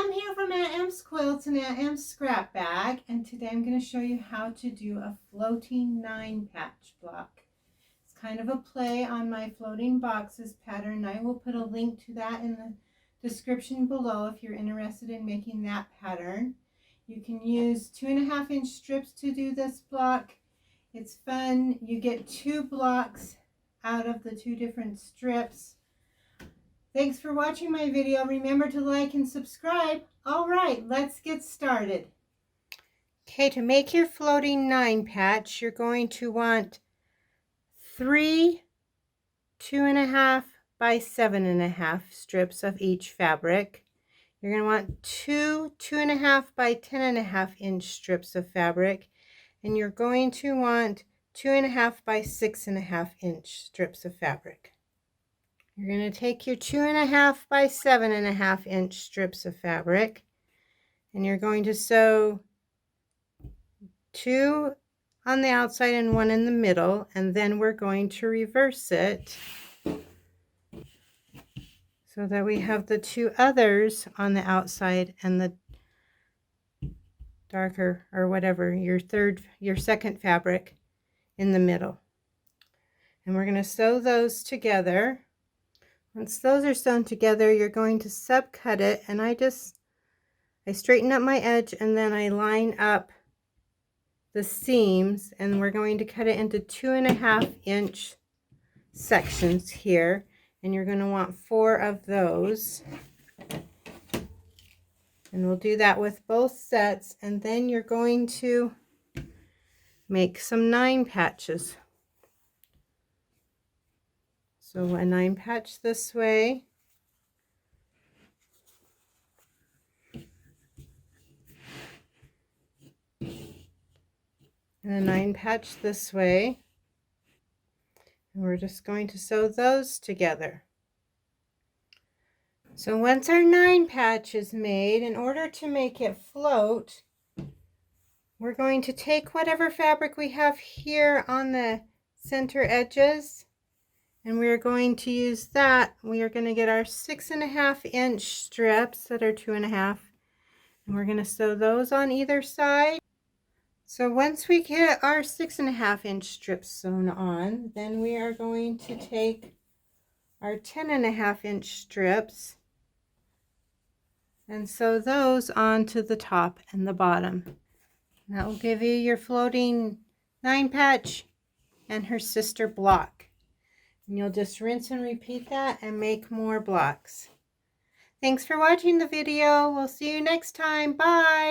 I'm here from Aunt Em's Quilts and Aunt Em's Scrap Bag, and today I'm going to show you how to do a floating 9-patch block. It's kind of a play on my floating boxes pattern. I will put a link to that in the description below if you're interested in making that pattern. You can use 2.5-inch strips to do this block. It's fun. You get 2 blocks out of the 2 different strips. Thanks for watching my video. Remember to like and subscribe. All right, let's get started. Okay, to make your floating 9-patch, you're going to want 3 2.5 by 7.5 strips of each fabric. You're going to want 2 2.5 by 10.5-inch strips of fabric, and you're going to want 2.5 by 6.5-inch strips of fabric. You're going to take your 2.5 by 7.5-inch strips of fabric, and you're going to sew 2 on the outside and 1 in the middle, and then we're going to reverse it so that we have the 2 others on the outside and the darker, or whatever, your second fabric in the middle. And we're going to sew those together. Once those are sewn together, you're going to subcut it, and I straighten up my edge, and then I line up the seams, and we're going to cut it into 2.5-inch sections here, and you're going to want 4 of those, and we'll do that with both sets. And then you're going to make some 9 patches. So a 9-patch this way, and a 9-patch this way, and we're just going to sew those together. So once our 9-patch is made, in order to make it float, we're going to take whatever fabric we have here on the center edges, and we're going to use that. We are going to get our 6.5-inch strips that are 2.5, and we're going to sew those on either side. So once we get our 6.5-inch strips sewn on, then we are going to take our 10.5-inch strips and sew those onto the top and the bottom. And that will give you your floating 9-patch and her sister block. And you'll just rinse and repeat that and make more blocks. Thanks for watching the video. We'll see you next time. Bye.